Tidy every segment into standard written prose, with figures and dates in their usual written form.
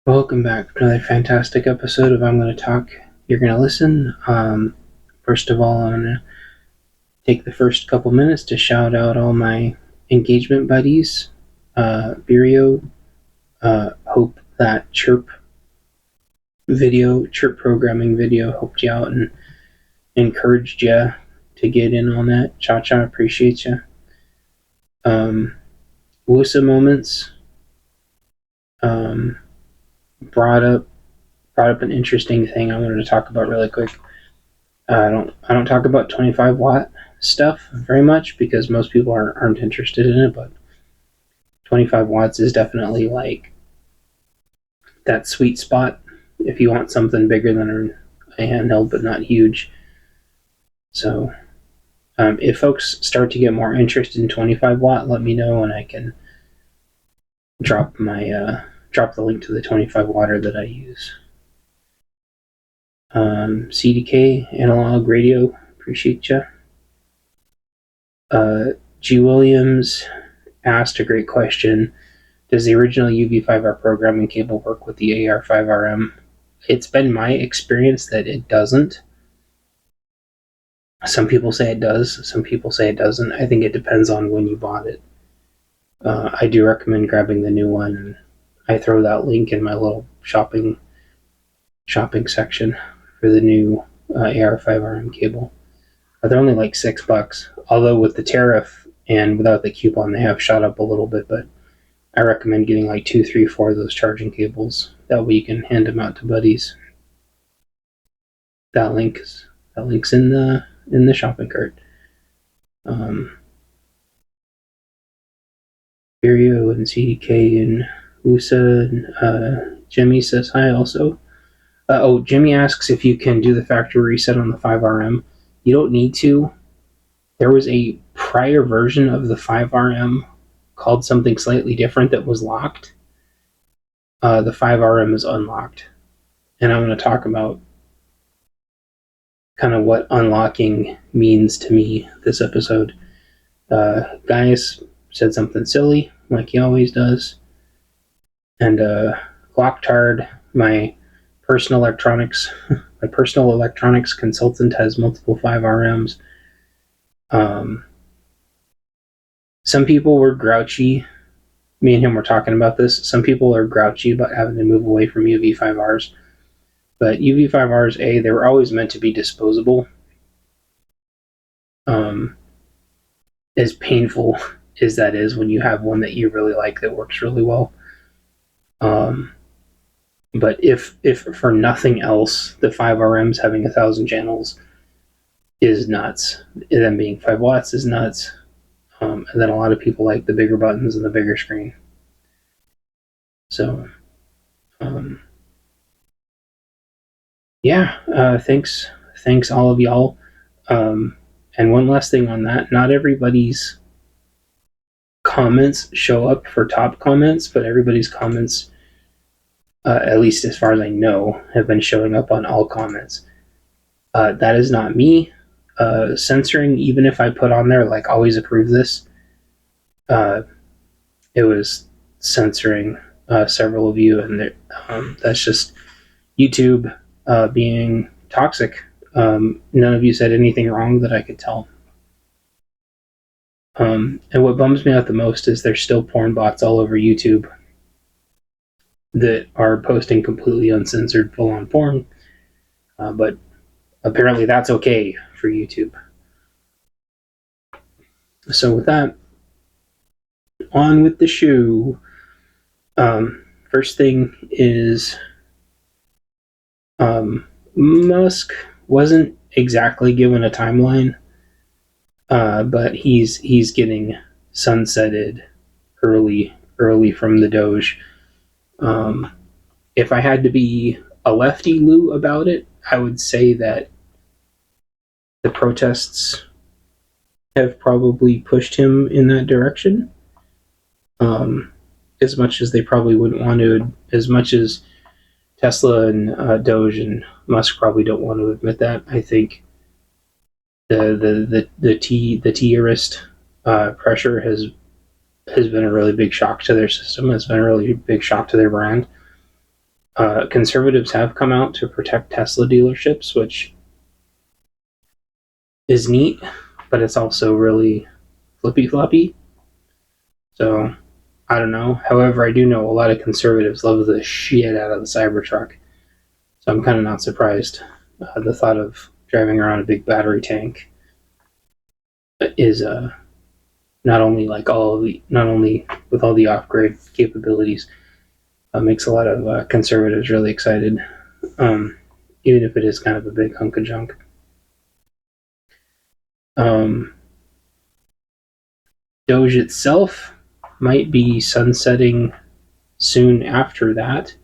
Welcome back to another fantastic episode of I'm Going to Talk, You're Going to Listen. First of all, I'm going to take the first couple minutes to shout out all my engagement buddies. Vireo, hope that chirp programming video helped you out and encouraged you to get in on that. Cha-cha, appreciate you. Wusa Moments brought up an interesting thing I wanted to talk about really quick. I don't talk about 25 watt stuff very much because most people aren't interested in it, but 25 watts is definitely like that sweet spot if you want something bigger than a handheld but not huge. So if folks start to get more interested in 25 watt, let me know and I can drop the link to the 25 watter that I use. CDK Analog Radio, appreciate you. G. Williams asked a great question. Does the original UV5R programming cable work with the AR5RM? It's been my experience that it doesn't. Some people say it does, some people say it doesn't. I think it depends on when you bought it. I do recommend grabbing the new one, and I throw that link in my little shopping section for the new AR5RM cable. They're only like $6, although with the tariff and without the coupon they have shot up a little bit, but I recommend getting like 2, 3, 4 of those charging cables. That way you can hand them out to buddies. That link's in the shopping cart. Vireo and CDK and USA and Jimmy says hi also. Jimmy asks if you can do the factory reset on the 5RM. You don't need to. There was a prior version of the 5RM called something slightly different that was locked. The 5RM is unlocked. And I'm going to talk about kind of what unlocking means to me this episode. Gaius said something silly, like he always does. And Glocktard, my personal electronics consultant, has multiple 5RMs. Some people were grouchy. Me and him were talking about this. Some people are grouchy about having to move away from UV5Rs. But UV5Rs, they were always meant to be disposable. As painful as that is when you have one that you really like that works really well. But if for nothing else, the 5RMs having 1,000 channels is nuts. Them being 5 watts is nuts. And then a lot of people like the bigger buttons and the bigger screen. So, thanks all of y'all. And one last thing on that, not everybody's comments show up for top comments, but everybody's comments, at least as far as I know, have been showing up on all comments. That is not me censoring, even if I put on there, like, always approve this. It was censoring several of you, and that's just YouTube being toxic. None of you said anything wrong that I could tell. And what bums me out the most is there's still porn bots all over YouTube that are posting completely uncensored full-on porn, but apparently that's okay for YouTube. So with that, on with the show. First thing is Musk wasn't exactly given a timeline, but he's getting sunsetted early from the Doge. If I had to be a lefty Lou about it, I would say that the protests have probably pushed him in that direction. As much as they probably wouldn't want to, as much as Tesla and Doge and Musk probably don't want to admit that. I think the tierist pressure has been a really big shock to their system. It's been a really big shock to their brand. Conservatives have come out to protect Tesla dealerships, which is neat, but it's also really flippy-floppy. So, I don't know. However, I do know a lot of conservatives love the shit out of the Cybertruck. So I'm kind of not surprised. The thought of driving around a big battery tank is not only with all the off-grid capabilities, makes a lot of conservatives really excited, even if it is kind of a big hunk of junk. Doge itself might be sunsetting soon after that.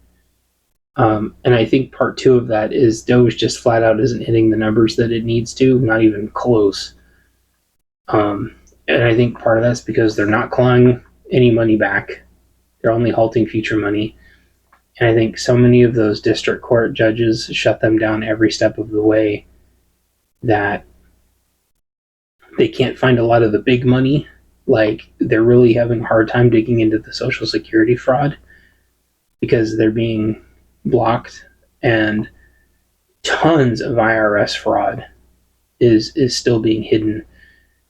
And I think part 2 of that is Doge just flat out isn't hitting the numbers that it needs to, not even close. And I think part of that's because they're not clawing any money back. They're only halting future money. And I think so many of those district court judges shut them down every step of the way that they can't find a lot of the big money. Like, they're really having a hard time digging into the Social Security fraud because they're being blocked, and tons of IRS fraud is still being hidden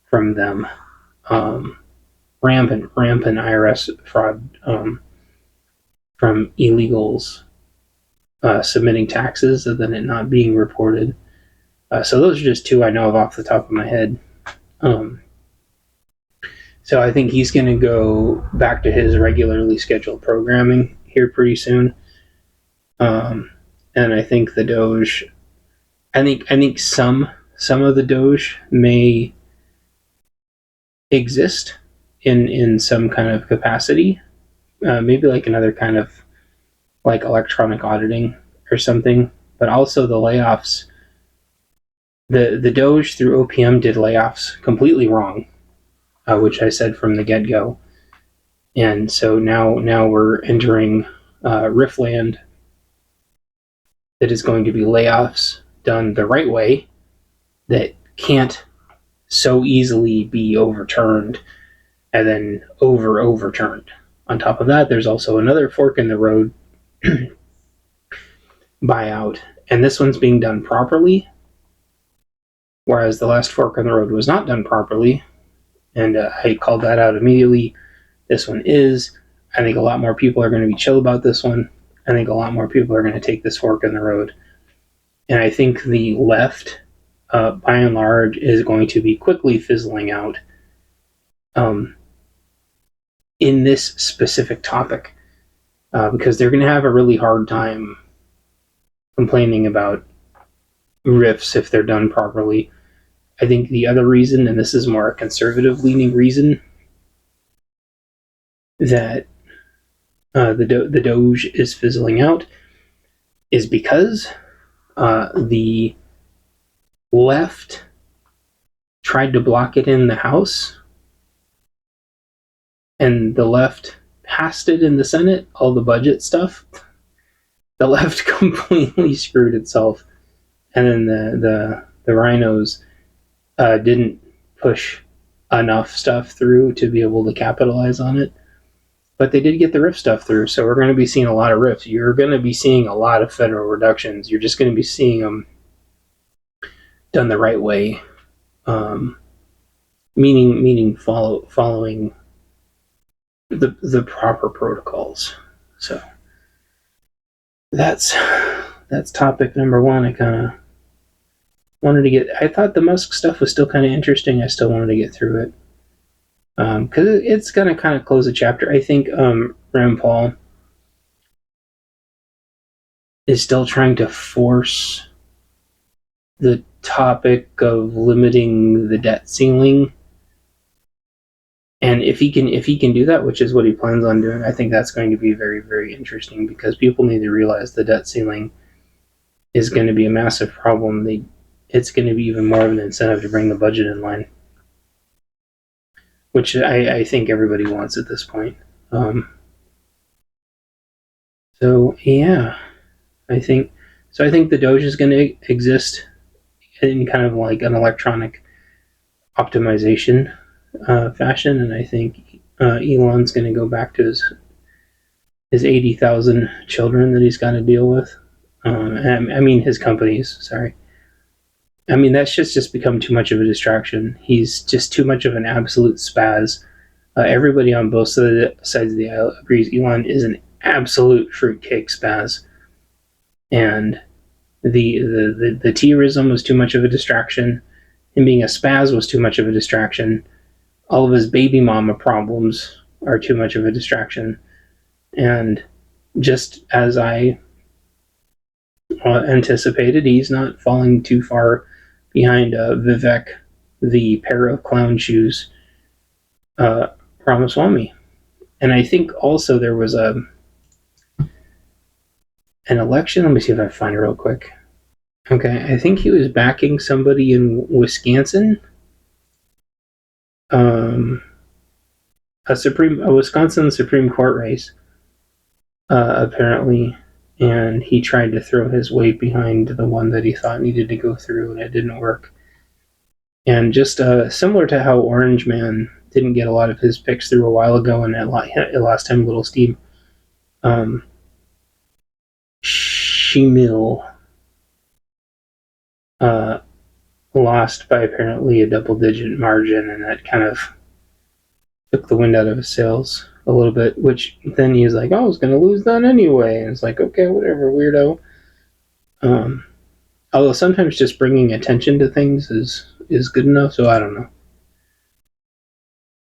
from them. Rampant IRS fraud from illegals submitting taxes and then it not being reported. So those are just 2 I know of off the top of my head. So I think he's going to go back to his regularly scheduled programming here pretty soon. And I think the Doge, I think some of the Doge may exist in some kind of capacity, maybe like another kind of like electronic auditing or something. But also the layoffs, the Doge through OPM did layoffs completely wrong, which I said from the get-go. And so now we're entering Riftland that is going to be layoffs done the right way that can't so easily be overturned and then overturned. On top of that, there's also another fork in the road buyout, and this one's being done properly, whereas the last fork in the road was not done properly, and I called that out immediately. This one is. I think a lot more people are going to be chill about this one. I think a lot more people are going to take this fork in the road. And I think the left, by and large, is going to be quickly fizzling out in this specific topic, because they're going to have a really hard time complaining about riffs if they're done properly. I think the other reason, and this is more a conservative-leaning reason, that the Doge is fizzling out is because the left tried to block it in the House, and the left passed it in the Senate, all the budget stuff. The left completely screwed itself, and then the rhinos didn't push enough stuff through to be able to capitalize on it. But they did get the RIF stuff through, so we're going to be seeing a lot of RIFs. You're going to be seeing a lot of federal reductions. You're just going to be seeing them done the right way, meaning following the proper protocols. So that's topic number 1. I kind of wanted to get. I thought the Musk stuff was still kind of interesting. I still wanted to get through it. Because it's going to kind of close a chapter. I think Rand Paul is still trying to force the topic of limiting the debt ceiling. And if he can do that, which is what he plans on doing, I think that's going to be very, very interesting, because people need to realize the debt ceiling is going to be a massive problem. It's going to be even more of an incentive to bring the budget in line, which I think everybody wants at this point. So yeah, I think the Doge is going to exist in kind of like an electronic optimization fashion, and I think Elon's going to go back to his his 80,000 children that he's got to deal with. I mean, his companies, sorry. I mean, that's just become too much of a distraction. He's just too much of an absolute spaz. Everybody on both sides of the aisle agrees Elon is an absolute fruitcake spaz. And the T-rism was too much of a distraction. Him being a spaz was too much of a distraction. All of his baby mama problems are too much of a distraction. And just as I anticipated, he's not falling too far behind Vivek, the pair of clown shoes, Ramaswamy. And I think also there was an election. Let me see if I can find it real quick. Okay, I think he was backing somebody in Wisconsin. A Wisconsin Supreme Court race, apparently, and he tried to throw his weight behind the one that he thought needed to go through, and it didn't work. And just similar to how Orange Man didn't get a lot of his picks through a while ago, and it lost him a little steam. Shimil lost by apparently a double-digit margin, and that kind of took the wind out of his sails a little bit, which then he was like, oh, I was going to lose that anyway. And it's like, okay, whatever, weirdo. Although sometimes just bringing attention to things is good enough, so I don't know.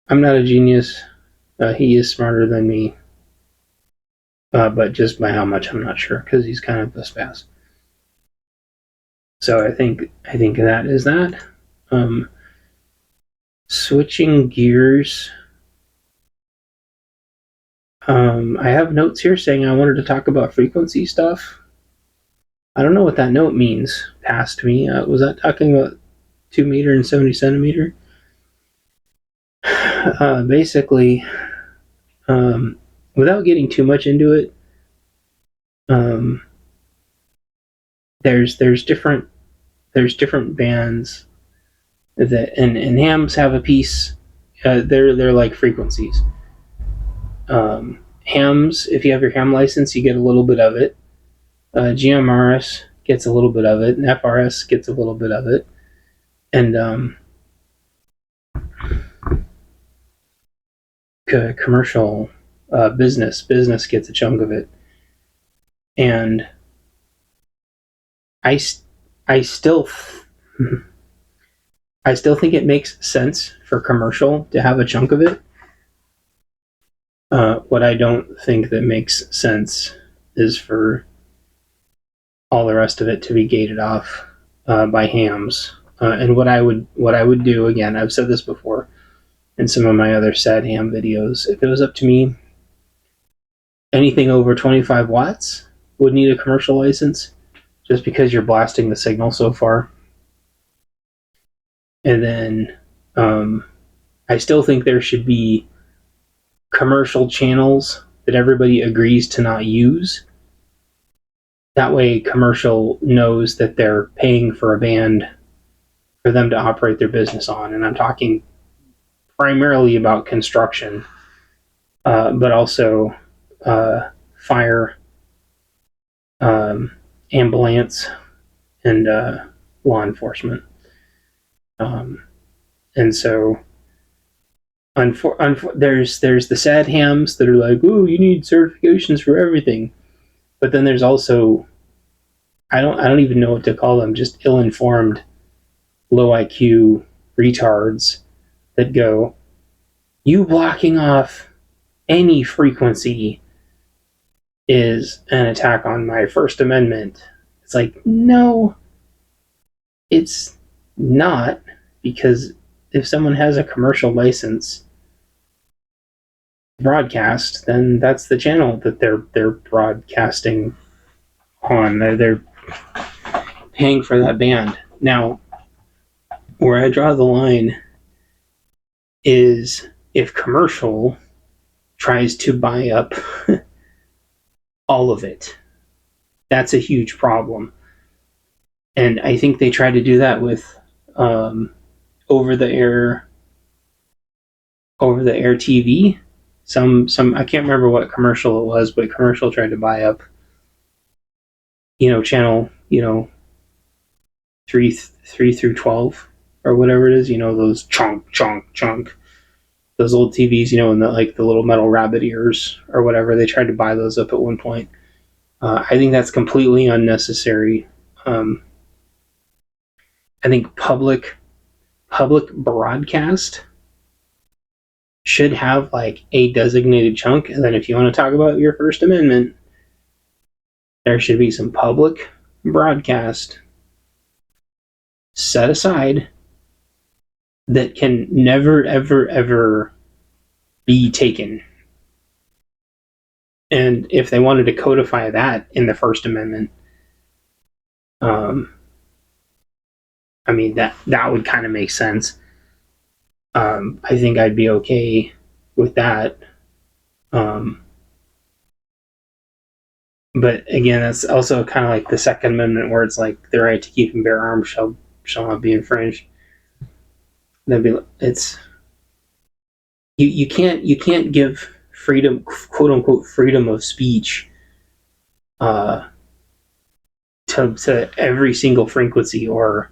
I'm not a genius. He is smarter than me. But just by how much, I'm not sure, because he's kind of a spaz. So I think that is that. Switching gears. I have notes here saying I wanted to talk about frequency stuff. I don't know what that note means past me. Was that talking about 2 meter and 70 centimeter? Basically, without getting too much into it, there's different bands that and hams have a piece. They're like frequencies. Hams, if you have your ham license, you get a little bit of it. GMRS gets a little bit of it, and FRS gets a little bit of it, and commercial business gets a chunk of it. And I still think it makes sense for commercial to have a chunk of it. What I don't think that makes sense is for all the rest of it to be gated off by hams. And what I would do, again, I've said this before in some of my other sad ham videos, if it was up to me, anything over 25 watts would need a commercial license, just because you're blasting the signal so far. And then I still think there should be commercial channels that everybody agrees to not use. That way commercial knows that they're paying for a band for them to operate their business on. And I'm talking primarily about construction, but also fire, ambulance, and law enforcement. And so there's the sad hams that are like, ooh, you need certifications for everything. But then there's also, I don't even know what to call them, just ill-informed, low IQ retards that go, you blocking off any frequency is an attack on my First Amendment. It's like, no, it's not, because if someone has a commercial license broadcast, then that's the channel that they're broadcasting on. They're paying for that band. Now, where I draw the line is if commercial tries to buy up all of it. That's a huge problem. And I think they try to do that with over the air TV. some I can't remember what commercial it was, but commercial tried to buy up, channel, 3 through 12 or whatever it is, those chunk, those old TVs, and the little metal rabbit ears or whatever. They tried to buy those up at one point. I think that's completely unnecessary. I think public broadcast should have like a designated chunk, and then if you want to talk about your First Amendment, there should be some public broadcast set aside that can never, ever, ever be taken. And if they wanted to codify that in the First Amendment, I mean, that would kind of make sense. I think I'd be okay with that. But again, that's also kind of like the Second Amendment, where it's like the right to keep and bear arms shall not be infringed. You can't give freedom, quote unquote, freedom of speech to every single frequency, or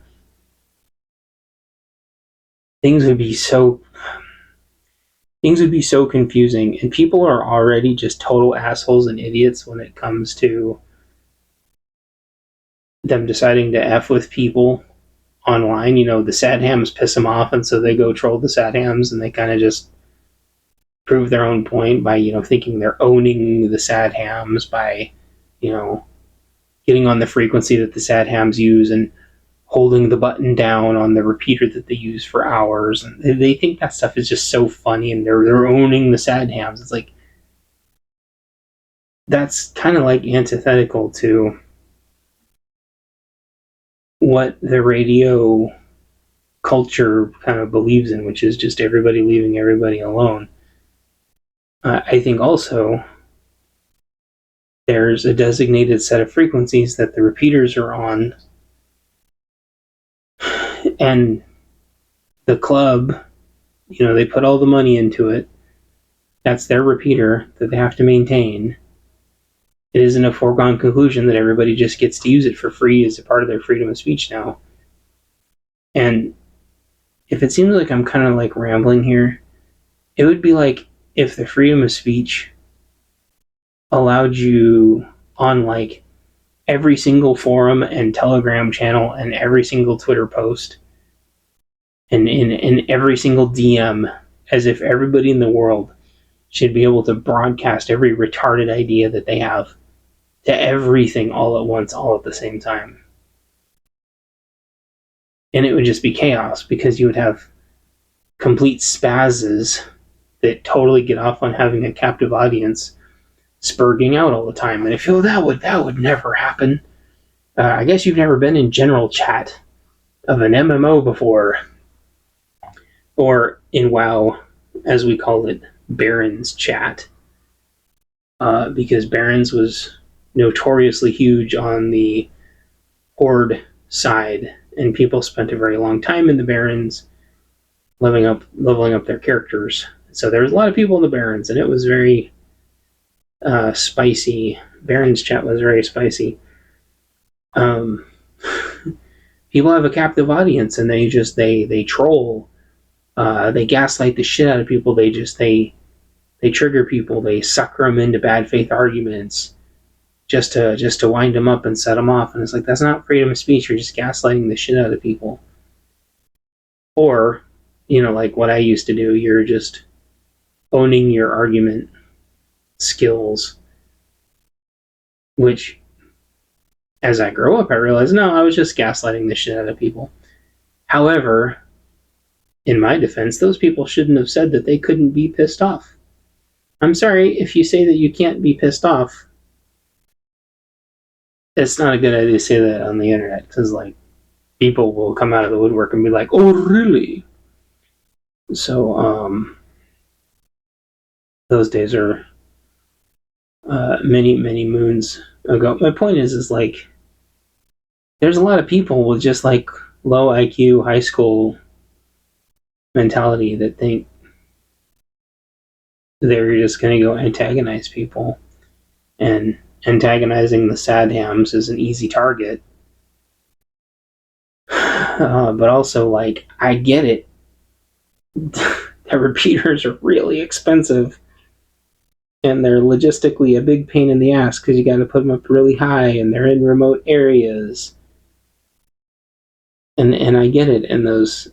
things would be so confusing, and people are already just total assholes and idiots when it comes to them deciding to F with people online. The sad hams piss them off, and so they go troll the sad hams, and they kind of just prove their own point by, thinking they're owning the sad hams by, getting on the frequency that the sad hams use and holding the button down on the repeater that they use for hours, and they think that stuff is just so funny, and they're owning the sad hams. It's like, that's kind of like antithetical to what the radio culture kind of believes in, which is just everybody leaving everybody alone. I think also there's a designated set of frequencies that the repeaters are on, and the club, they put all the money into it. That's their repeater that they have to maintain. It isn't a foregone conclusion that everybody just gets to use it for free as a part of their freedom of speech now. And if it seems like I'm kind of like rambling here, it would be like if the freedom of speech allowed you on like every single forum and Telegram channel and every single Twitter post and in every single DM, as if everybody in the world should be able to broadcast every retarded idea that they have to everything all at once, all at the same time. And it would just be chaos, because you would have complete spazzes that totally get off on having a captive audience spurging out all the time. And I feel that would never happen. I guess you've never been in general chat of an MMO before, or in WoW, as we call it, Barons chat, because Barons was notoriously huge on the Horde side, and people spent a very long time in the Barons, leveling up their characters. So there was a lot of people in the Barons, and it was very spicy. Barons chat was very spicy. People have a captive audience, and they troll. They gaslight the shit out of people. They trigger people. They sucker them into bad faith arguments just to wind them up and set them off. And it's like, that's not freedom of speech. You're just gaslighting the shit out of people. Or, like what I used to do, you're just owning your argument skills, which, as I grow up, I realized, no, I was just gaslighting the shit out of people. However, in my defense, those people shouldn't have said that they couldn't be pissed off. I'm sorry, if you say that you can't be pissed off, it's not a good idea to say that on the internet, because like people will come out of the woodwork and be like, "Oh, really?" So, those days are many, many moons ago. My point is like, there's a lot of people with just like low IQ, high school mentality that think they're just going to go antagonize people. And antagonizing the sad hams is an easy target. But also, like, I get it. The repeaters are really expensive. And they're logistically a big pain in the ass because you got to put them up really high and they're in remote areas. And I get it. And those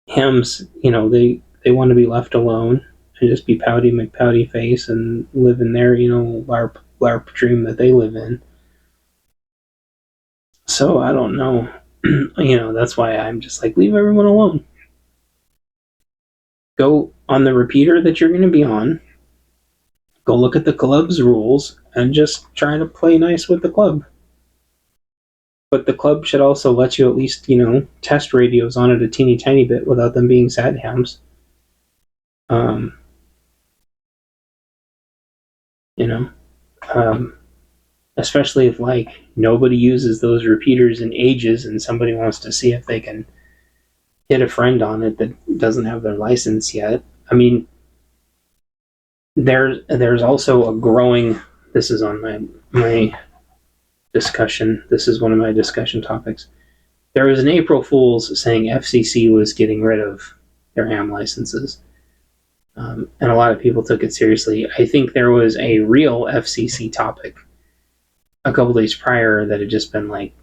hams, they want to be left alone and just be pouty McPouty face and live in their, LARP dream that they live in. So I don't know. That's why I'm just like, leave everyone alone. Go on the repeater that you're going to be on. Go look at the club's rules and just try to play nice with the club. But the club should also let you at least, test radios on it a teeny tiny bit without them being sad hams. Especially if, like, nobody uses those repeaters in ages and somebody wants to see if they can hit a friend on it that doesn't have their license yet. I mean, there's also a growing, this is on my discussion, this is one of my discussion topics. There was an April Fool's saying FCC was getting rid of their ham licenses. And a lot of people took it seriously. I think there was a real FCC topic a couple days prior that had just been like,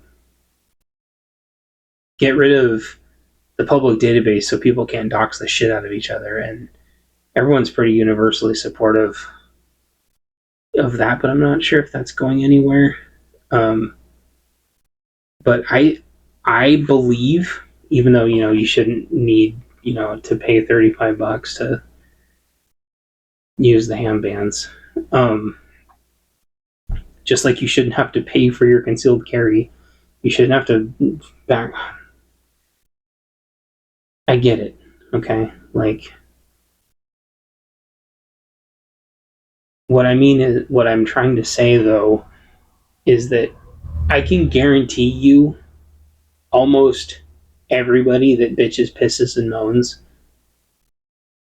get rid of the public database so people can't dox the shit out of each other. And everyone's pretty universally supportive of that, but I'm not sure if that's going anywhere. But I believe, even though, you shouldn't need, to pay $35 to use the ham bands, just like you shouldn't have to pay for your concealed carry, you shouldn't have to back. I get it, okay? Like, what I mean is, what I'm trying to say, though, is that I can guarantee you almost everybody that bitches, pisses, and moans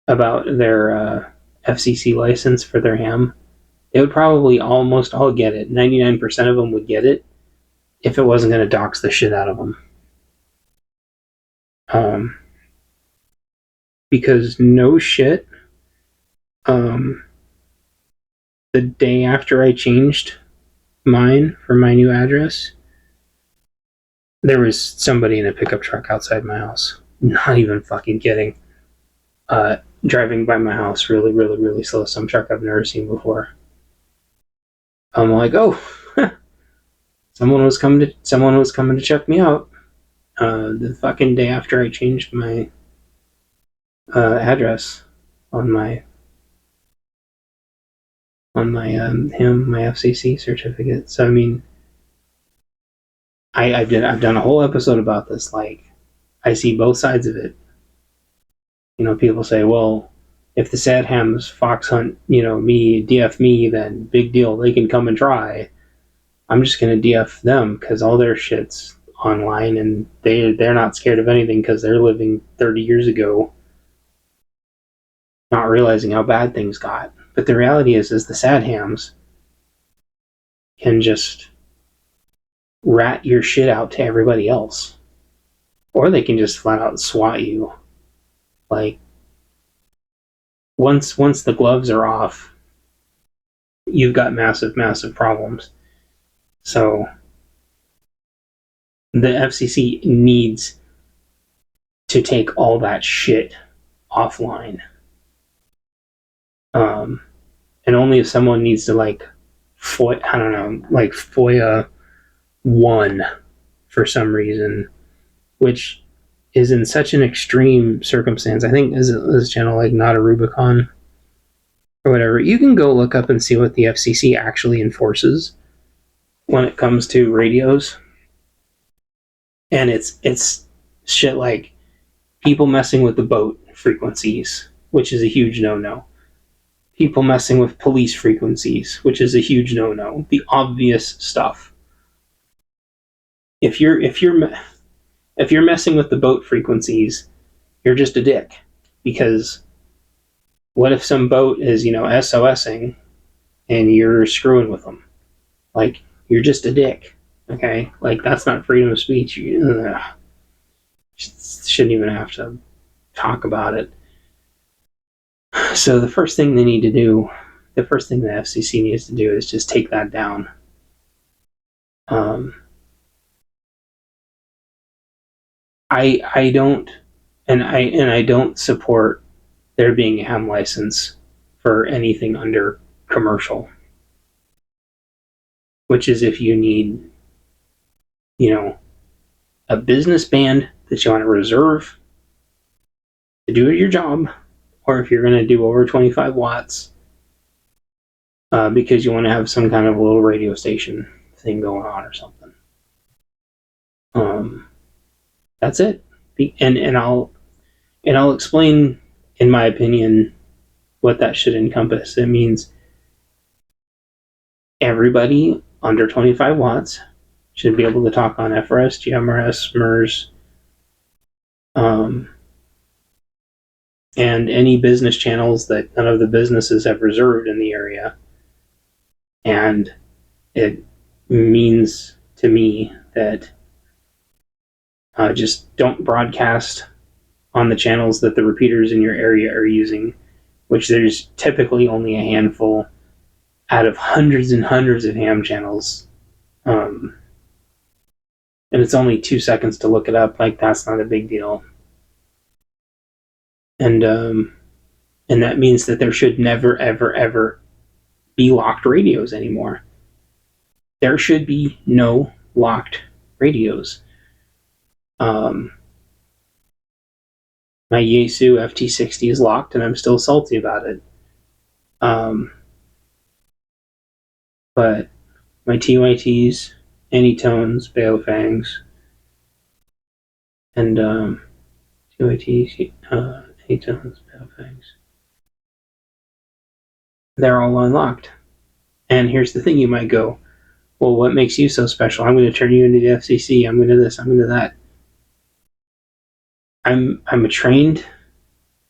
about their FCC license for their ham, they would probably almost all get it. 99% of them would get it if it wasn't going to dox the shit out of them. Because no shit, the day after I changed mine for my new address, there was somebody in a pickup truck outside my house. Not even fucking kidding. Driving by my house really, really, really slow. Some truck I've never seen before. I'm like, oh, someone was coming to check me out. The fucking day after I changed my address on my my FCC certificate. So I mean, I've done a whole episode about this. Like, I see both sides of it. People say, well, if the sad hams fox hunt, DF me, then big deal. They can come and try. I'm just gonna DF them because all their shit's online and they're not scared of anything because they're living 30 years ago, not realizing how bad things got. But the reality is the sad hams can just rat your shit out to everybody else, or they can just flat out swat you. Like, once the gloves are off, you've got massive problems. So the FCC needs to take all that shit offline. And only if someone needs to, like, FOIA 1 for some reason, which is in such an extreme circumstance. I think is this channel like Not a Rubicon or whatever. You can go look up and see what the FCC actually enforces when it comes to radios. And it's shit like people messing with the boat frequencies, which is a huge no-no. People messing with police frequencies, which is a huge no-no. The obvious stuff. If you're messing with the boat frequencies, you're just a dick, because What if some boat is, SOSing and you're screwing with them? Like, you're just a dick, okay? Like, that's not freedom of speech. You shouldn't even have to talk about it. So the first thing they need to do, the first thing the FCC needs to do is just take that down. I don't, and I don't support there being a ham license for anything under commercial, which is if you need, a business band that you want to reserve to do your job, or if you're going to do over 25 watts because you want to have some kind of a little radio station thing going on or something. That's it. And I'll explain, in my opinion, what that should encompass. It means everybody under 25 watts should be able to talk on FRS, GMRS, MERS, and any business channels that none of the businesses have reserved in the area. And it means to me that just don't broadcast on the channels that the repeaters in your area are using, which there's typically only a handful out of hundreds and hundreds of ham channels. And it's only 2 seconds to look it up. Like, that's not a big deal. And that means that there should never, ever, ever be locked radios anymore. There should be no locked radios. My Yaesu FT60 is locked, and I'm still salty about it. But my TYTs, Anytones, Baofengs, and TYTs, Anytones, Baofengs, they're all unlocked. And here's the thing: you might go, well, what makes you so special? I'm going to turn you into the FCC. I'm going to this. I'm going to that. I'm a trained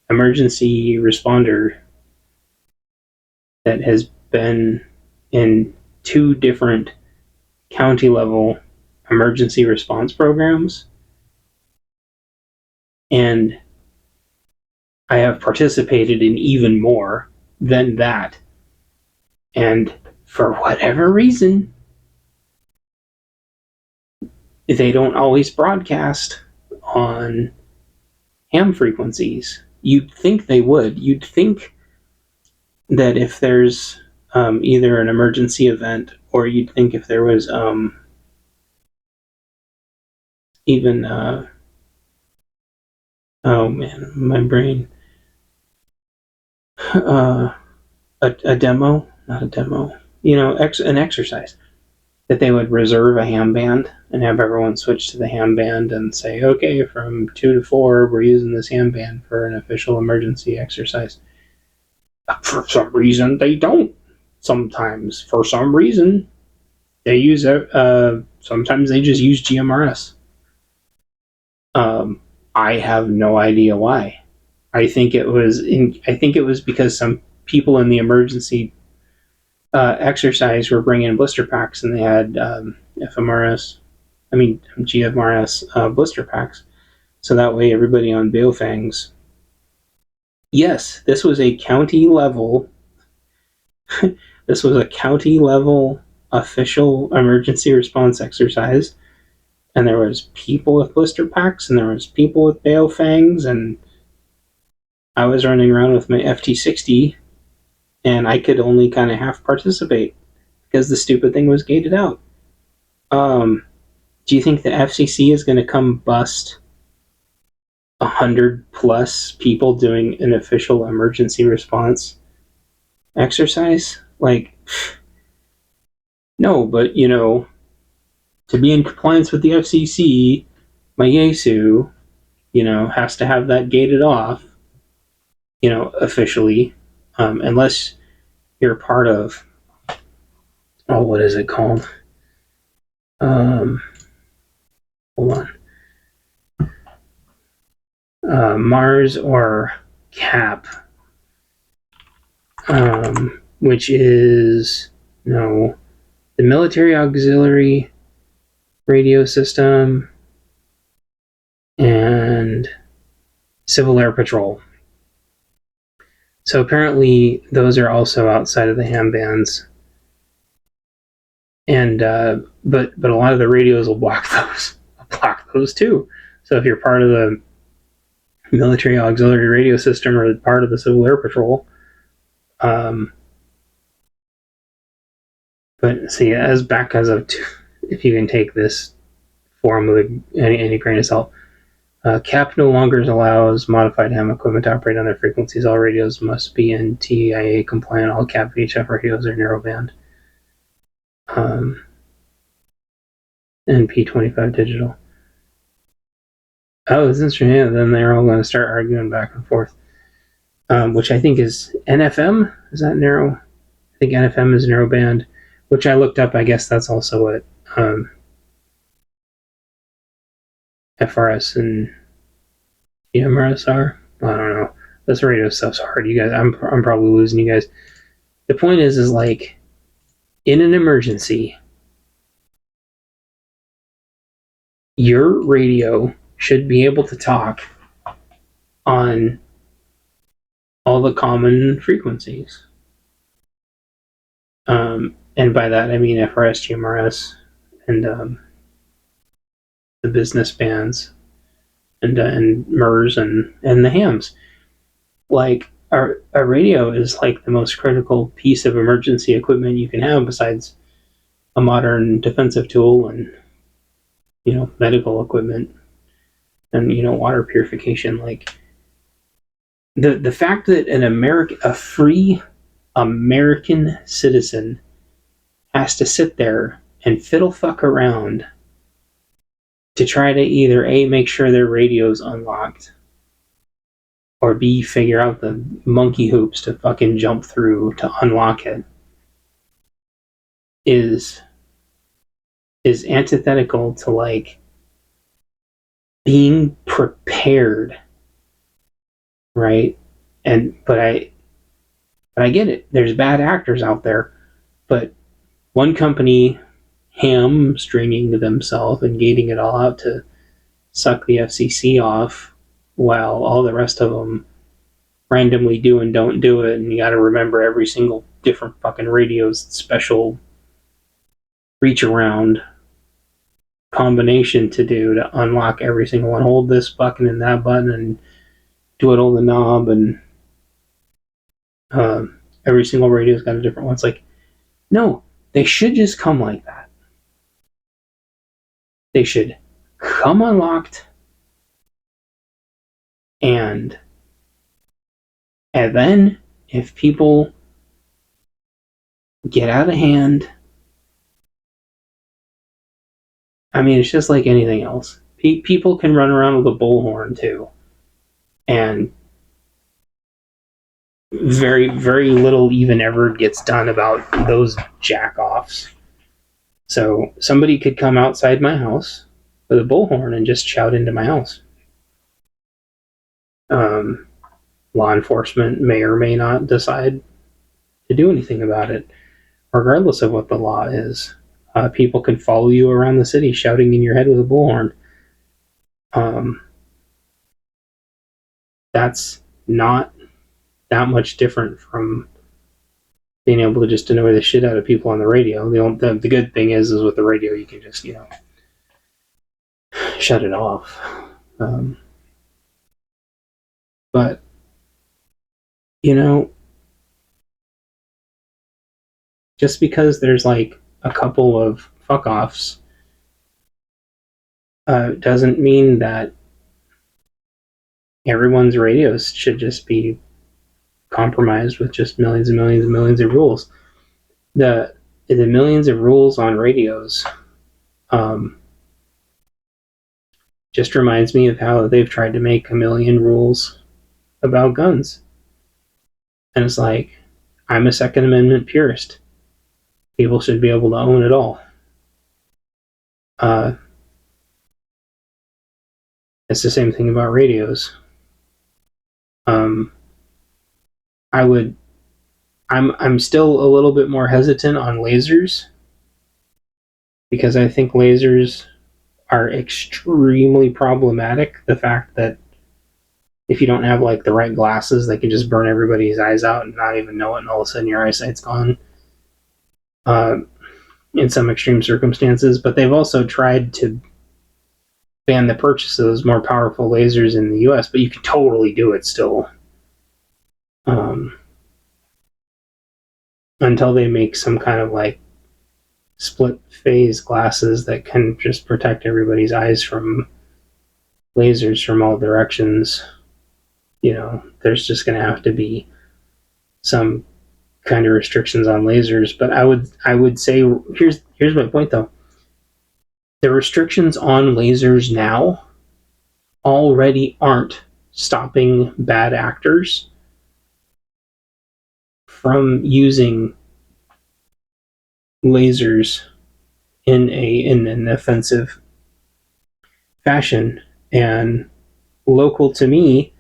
emergency responder that has been in 2 different county level emergency response programs, and I have participated in even more than that. And for whatever reason, they don't always broadcast on ham frequencies. You'd think they would. You'd think that if there's either an emergency event, or you'd think if there was even oh man, my brain, a demo, not a demo, an exercise, that they would reserve a ham band and have everyone switch to the ham band and say, okay, from 2 to 4 we're using this ham band for an official emergency exercise. For some reason they don't. Sometimes, for some reason, they use sometimes they just use GMRS. I have no idea why. I think it was because some people in the emergency exercise were bringing blister packs, and they had GMRS blister packs, so that way everybody on Baofengs. Yes, this was a county level. This was a county level official emergency response exercise, and there was people with blister packs, and there was people with Baofangs, and I was running around with my FT60, and I could only kind of half participate because the stupid thing was gated out. Do you think the FCC is going to come bust 100 plus people doing an official emergency response exercise? Like, no, but to be in compliance with the FCC, my Yaesu, has to have that gated off, officially, unless you're part of, what is it called? Hold on. Mars or CAP. which is the military auxiliary radio system and civil air patrol. So apparently those are also outside of the ham bands, and but a lot of the radios will block those too. So if you're part of the military auxiliary radio system or part of the civil air patrol, but see, as of if you can take this form with any grain of salt. CAP no longer allows modified ham equipment to operate on their frequencies. All radios must be NTIA compliant. All CAP VHF radios are narrowband. And P25 digital. Oh, it's interesting. Yeah, then they're all going to start arguing back and forth. Which I think is NFM. Is that narrow? I think NFM is narrowband, which I looked up. I guess that's also what FRS and EMRS are. I don't know. This radio stuff's hard. You guys, I'm probably losing you guys. The point is like, in an emergency, your radio should be able to talk on all the common frequencies. And by that I mean FRS, GMRS, and the business bands, and MERS, and the hams. Like, our radio is like the most critical piece of emergency equipment you can have, besides a modern defensive tool and medical equipment and water purification. Like, the fact that a free American citizen has to sit there and fiddle fuck around to try to either A, make sure their radio's unlocked, or B, figure out the monkey hoops to fucking jump through to unlock it, is antithetical to like being prepared, right? But I get it. There's bad actors out there, but one company hamstringing themselves and gating it all out to suck the FCC off, while all the rest of them randomly do and don't do it, and you got to remember every single different fucking radio's special reach around combination to do to unlock every single one. Hold this button and that button and do it on the knob, and every single radio's got a different one. It's like, no, they should just come like that. They should come unlocked, and then if people get out of hand, I mean, it's just like anything else. People can run around with a bullhorn too, and very, very little even ever gets done about those jack-offs. So somebody could come outside my house with a bullhorn and just shout into my house. Law enforcement may or may not decide to do anything about it, regardless of what the law is. People can follow you around the city shouting in your head with a bullhorn. That's not that much different from being able to just annoy the shit out of people on the radio. The good thing is with the radio, you can just, shut it off. But, just because there's like a couple of fuck-offs doesn't mean that everyone's radios should just be compromised with just millions and millions and millions of rules. The millions of rules on radios just reminds me of how they've tried to make a million rules about guns. And it's like, I'm a Second Amendment purist. People should be able to own it all. It's the same thing about radios. I would I'm still a little bit more hesitant on lasers because I think lasers are extremely problematic. The fact that if you don't have like the right glasses, they can just burn everybody's eyes out and not even know it, and all of a sudden your eyesight's gone. In some extreme circumstances, but they've also tried to ban the purchase of those more powerful lasers in the US, but you can totally do it still. Until they make some kind of like split phase glasses that can just protect everybody's eyes from lasers from all directions, there's just going to have to be some kind of restrictions on lasers. But I would say here's my point though. The restrictions on lasers now already aren't stopping bad actors from using lasers in an offensive fashion. And local to me,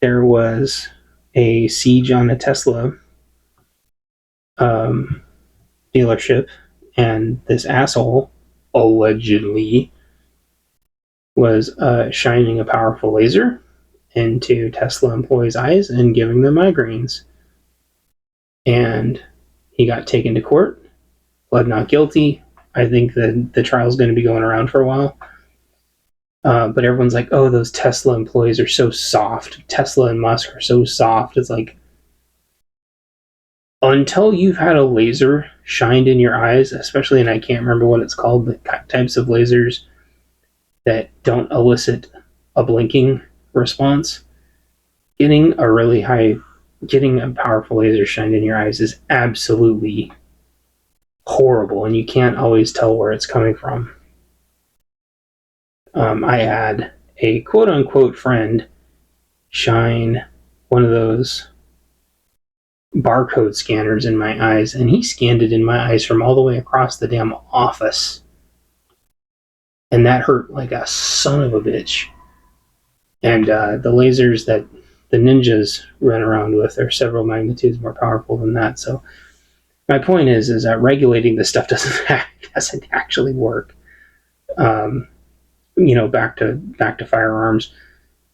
there was a siege on a Tesla dealership, and this asshole allegedly was shining a powerful laser into Tesla employees' eyes and giving them migraines. And he got taken to court, pled not guilty. I think that the trial's going to be going around for a while. But everyone's like, oh, those Tesla employees are so soft. Tesla and Musk are so soft. It's like, until you've had a laser shined in your eyes, especially, and I can't remember what it's called, the types of lasers that don't elicit a blinking response, getting a powerful laser shined in your eyes is absolutely horrible, and you can't always tell where it's coming from. I had a quote-unquote friend shine one of those barcode scanners in my eyes, and he scanned it in my eyes from all the way across the damn office. And that hurt like a son of a bitch. And the lasers that the ninjas run around with are several magnitudes more powerful than that. So my point is that regulating this stuff doesn't actually work. Back to firearms.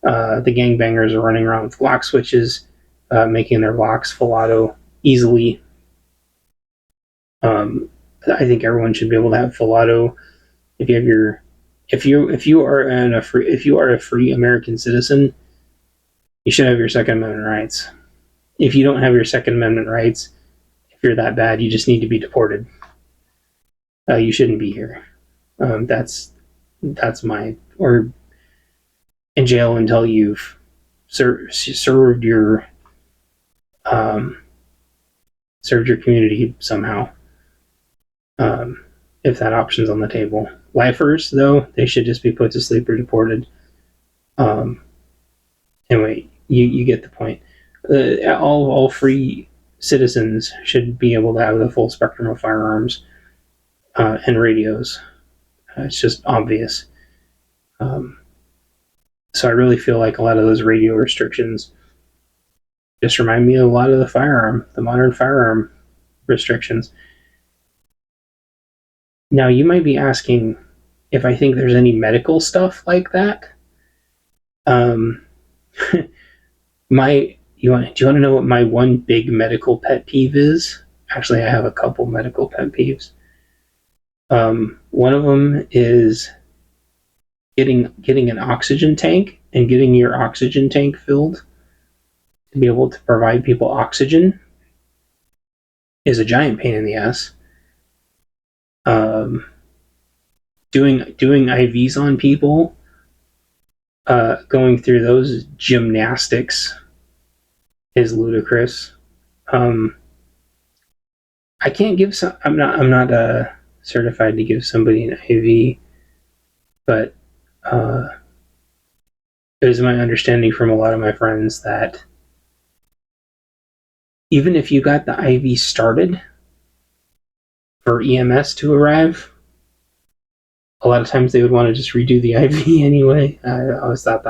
The gangbangers are running around with lock switches, making their locks full auto easily. I think everyone should be able to have full auto. If you are a free American citizen, you should have your Second Amendment rights. If you don't have your Second Amendment rights, if you're that bad, you just need to be deported. You shouldn't be here. That's or in jail until you've served your community somehow. If that option's on the table. Lifers, though, they should just be put to sleep or deported. Anyway, you get the point. All free citizens should be able to have the full spectrum of firearms and radios. It's just obvious. So I really feel like a lot of those radio restrictions just remind me of a lot of the modern firearm restrictions. Now, you might be asking if I think there's any medical stuff like that. Do you want to know what my one big medical pet peeve is? Actually, I have a couple medical pet peeves. One of them is getting an oxygen tank and getting your oxygen tank filled to be able to provide people oxygen is a giant pain in the ass. Doing IVs on people, going through those gymnastics is ludicrous. I can't give I'm not certified to give somebody an IV, but it is my understanding from a lot of my friends that even if you got the IV started for EMS to arrive, a lot of times they would want to just redo the IV anyway. I always thought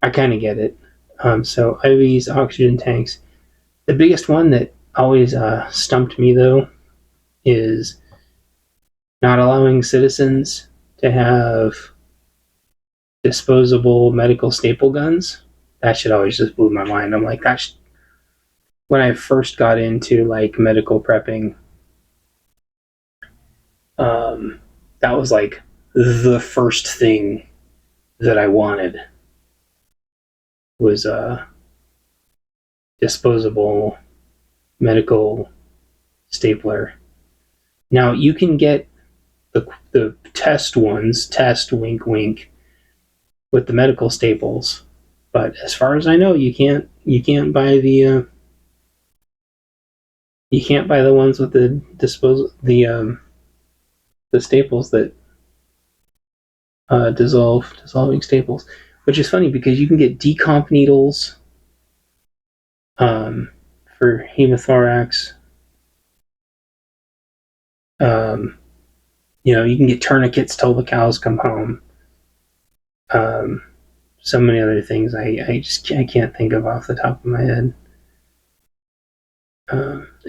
I kind of get it. So IVs, oxygen tanks. The biggest one that always stumped me, though, is not allowing citizens to have disposable medical staple guns. That shit always just blew my mind. I'm like, gosh, when I first got into like medical prepping, that was like the first thing that I wanted was a disposable medical stapler. Now you can get the test ones, test wink wink, with the medical staples, but as far as I know, you can't buy the you can't buy the ones with the the staples that dissolving staples, which is funny because you can get decomp needles for hemothorax. You can get tourniquets till the cows come home. So many other things I can't think of off the top of my head.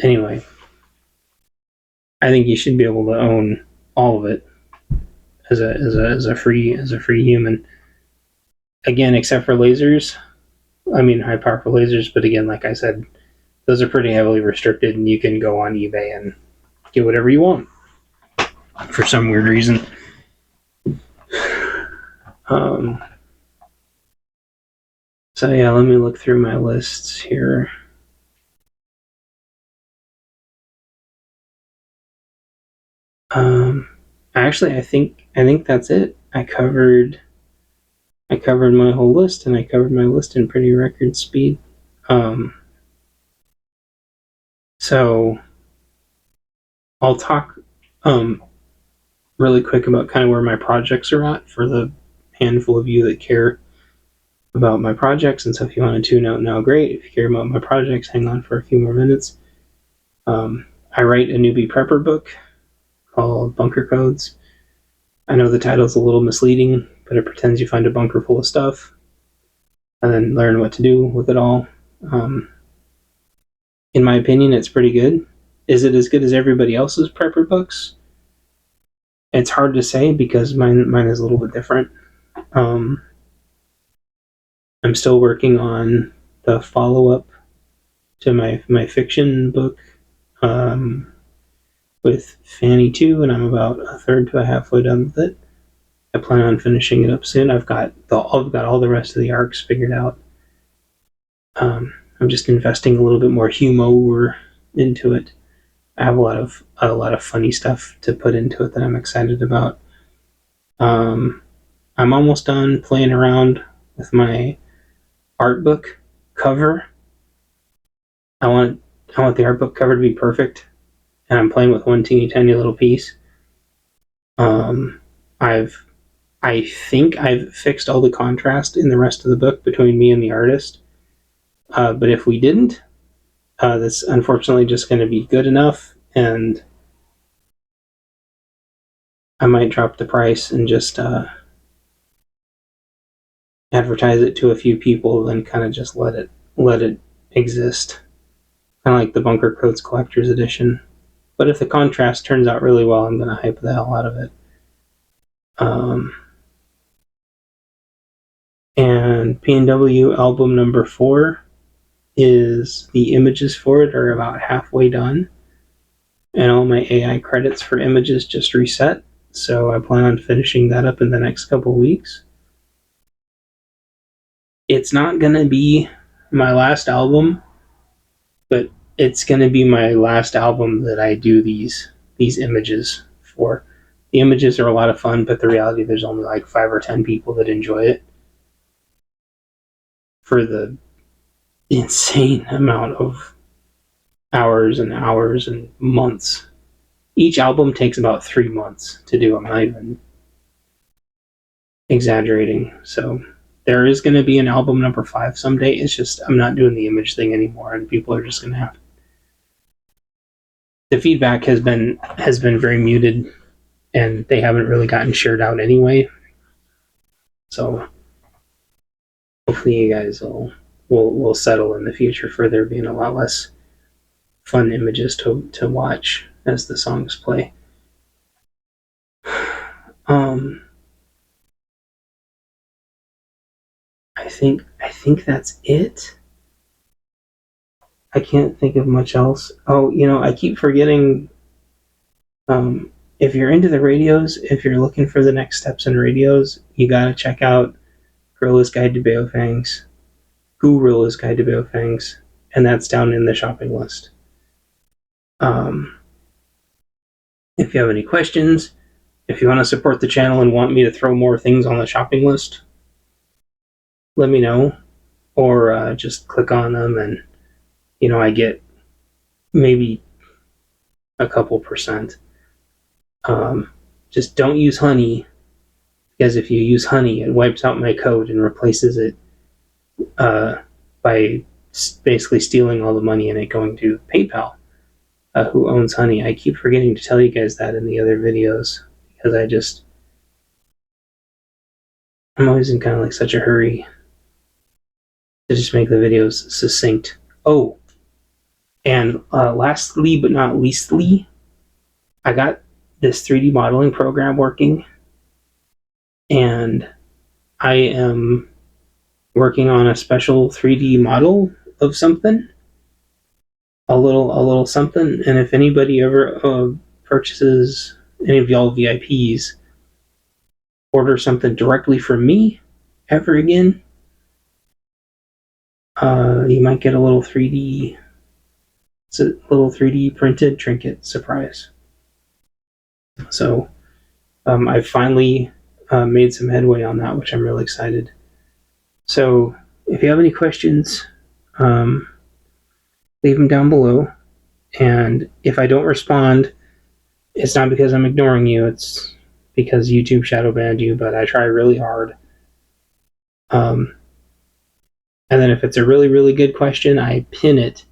Anyway, I think you should be able to own all of it as a free human. Again, except for lasers. I mean, high powerful lasers, but again, like I said, those are pretty heavily restricted, and you can go on eBay and get whatever you want for some weird reason. So yeah, let me look through my lists here. Actually, I think that's it. I covered my whole list, and I covered my list in pretty record speed. So I'll talk really quick about kind of where my projects are at for the handful of you that care about my projects. And so if you want to tune out now, great. If you care about my projects, hang on for a few more minutes. I write a newbie prepper book called Bunker Codes. I know the title's a little misleading, but it pretends you find a bunker full of stuff and then learn what to do with it all. In my opinion, it's pretty good. Is it as good as everybody else's prepper books? It's hard to say because mine is a little bit different. I'm still working on the follow-up to my fiction book with Fanny 2, and I'm about a third to a halfway done with it. I plan on finishing it up soon. I've got all the rest of the arcs figured out. I'm just investing a little bit more humor into it. I have a lot of funny stuff to put into it that I'm excited about. I'm almost done playing around with my art book cover. I want the art book cover to be perfect, and I'm playing with one teeny tiny little piece. I think I've fixed all the contrast in the rest of the book between me and the artist. But if we didn't, that's unfortunately just going to be good enough, and I might drop the price and just advertise it to a few people, then kind of just let it exist, kind of like the Bunker Codes Collector's Edition. But if the contrast turns out really well, I'm going to hype the hell out of it. And P&W album number 4 is the images for it are about halfway done, and all my AI credits for images just reset, so I plan on finishing that up in the next couple weeks. It's not going to be my last album, but it's going to be my last album that I do these images for. The images are a lot of fun, but the reality, there's only like 5 or 10 people that enjoy it for the insane amount of hours and hours and months. Each album takes about 3 months to do. I'm not even exaggerating. So there is going to be an album number 5 someday. It's just I'm not doing the image thing anymore, and people are just going to have. The feedback has been very muted, and they haven't really gotten shared out anyway. So hopefully you guys will will settle in the future for there being a lot less fun images to watch as the songs play. I think that's it. I can't think of much else. Oh, I keep forgetting. If you're into the radios, if you're looking for the next steps in radios, you gotta check out Guerrilla's Guide to Baofengs, Guerrilla's Guide to Baofengs, and that's down in the shopping list. If you have any questions, if you want to support the channel and want me to throw more things on the shopping list, let me know, or just click on them, and I get maybe a couple percent. Just don't use honey, because if you use honey, it wipes out my code and replaces it by basically stealing all the money and it going to PayPal, who owns honey. I keep forgetting to tell you guys that in the other videos, because I'm always in kind of like such a hurry to just make the videos succinct. Oh, and lastly but not leastly, I got this 3D modeling program working, and I am working on a special 3D model of something, a little something. And if anybody ever purchases, any of y'all VIPs, order something directly from me ever again, you might get a little 3D printed trinket surprise. So I've finally made some headway on that, which I'm really excited. So if you have any questions, leave them down below. And if I don't respond, it's not because I'm ignoring you. It's because YouTube shadow banned you, but I try really hard. And then if it's a really, really good question, I pin it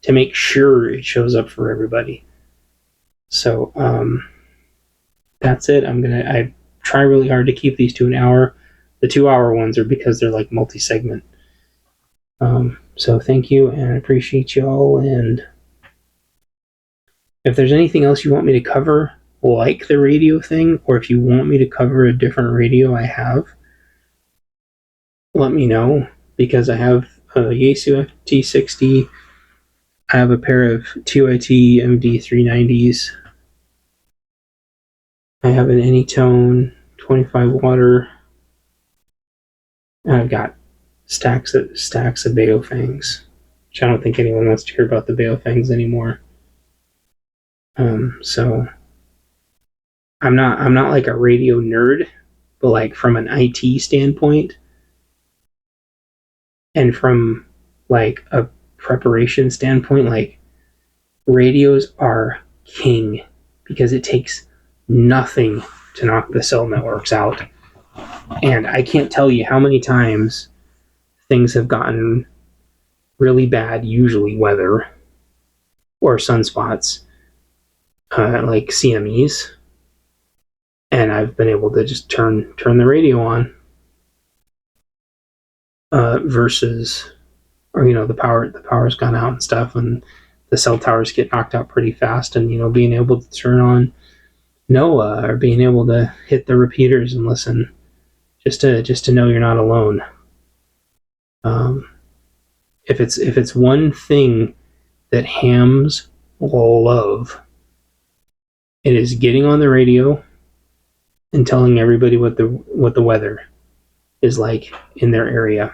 to make sure it shows up for everybody. So that's it. I try really hard to keep these to an hour. The 2-hour ones are because they're like multi-segment. So thank you, and I appreciate you all. And if there's anything else you want me to cover, like the radio thing, or if you want me to cover a different radio I have, let me know, because I have a Yaesu FT60. I have a pair of 2IT MD390s. I have an Anytone 25 water. And I've got stacks of Baofengs, which I don't think anyone wants to hear about the Baofengs anymore. So I'm not like a radio nerd, but like from an IT standpoint and from like a preparation standpoint, like radios are king, because it takes nothing to knock the cell networks out. And I can't tell you how many times things have gotten really bad, usually weather or sunspots, like CMEs, and I've been able to just turn the radio on, versus, or the power's gone out and stuff, and the cell towers get knocked out pretty fast, and being able to turn on NOAA, or being able to hit the repeaters and listen, just to know you're not alone. If it's one thing that hams love, it is getting on the radio and telling everybody what the weather is like in their area.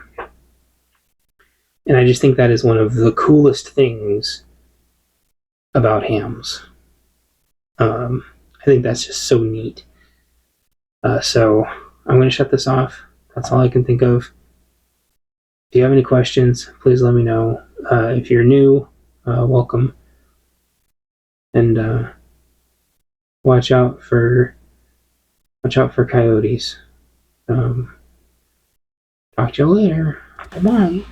And I just think that is one of the coolest things about hams. I think that's just so neat. So I'm going to shut this off. That's all I can think of. If you have any questions, please let me know. If you're new, welcome. And watch out for coyotes. Talk to you later. Bye-bye.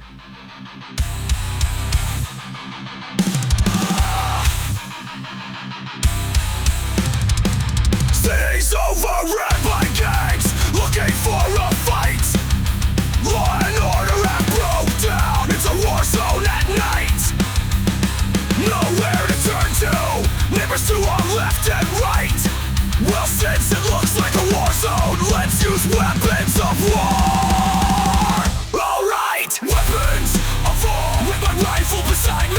Cities overrun by gangs looking for a fight. Law and order have broke down. It's left and right. Well, since it looks like a war zone, let's use weapons of war. Alright, weapons of war, with my rifle beside me.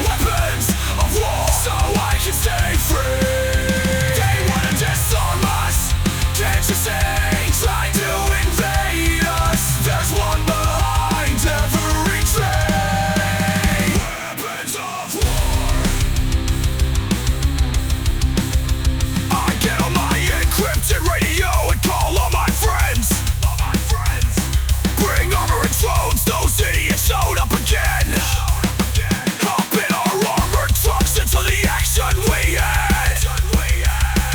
Weapons of war, so I can stay free. They wanna disarm us, can't you see? Trying to invade us, there's one behind every tree. Weapons of war. I get on my encrypted radio and call all my friends. Bring armor and drones, those idiots showed up again. Hop in our armored trucks into the action we had.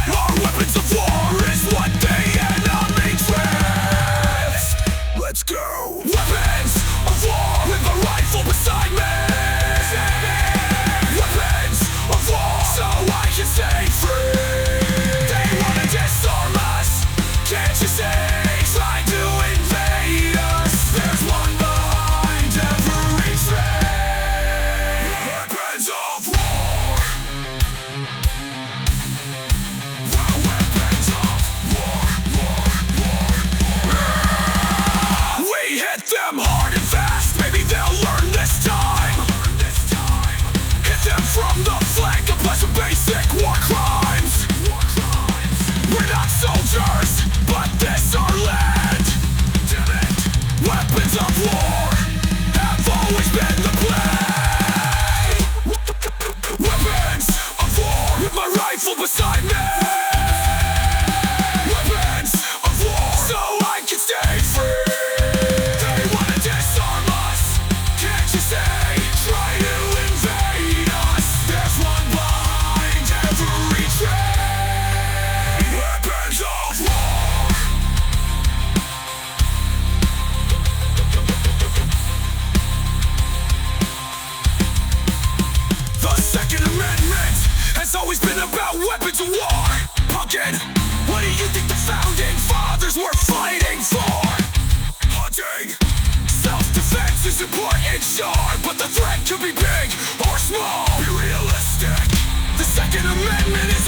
Our weapons of war is what the enemy dreads. Let's go. Weapons of war with a rifle beside me. Weapons of war so I can stay free. They wanna disarm us, can't you see? Trying to invade us, there's one behind every tree. Weapons of war. Weapons of war, We hit them hard and fast, maybe they'll learn this time. Hit them from the flank, apply some basic war crimes. We're not soldiers, but this our land. Damn it. Weapons of war have always been the play. Weapons of war with my rifle beside me. Weapons of war so I can stay free. They wanna disarm us, can't you see? Try to invade us, there's one behind every tree. Weapons of war. The Second Amendment has always been about weapons of war. Pumpkin, what do you think the founding fathers were fighting for? Hunting, self-defense is important, sure, but the threat could be big or small. Be realistic. The Second Amendment is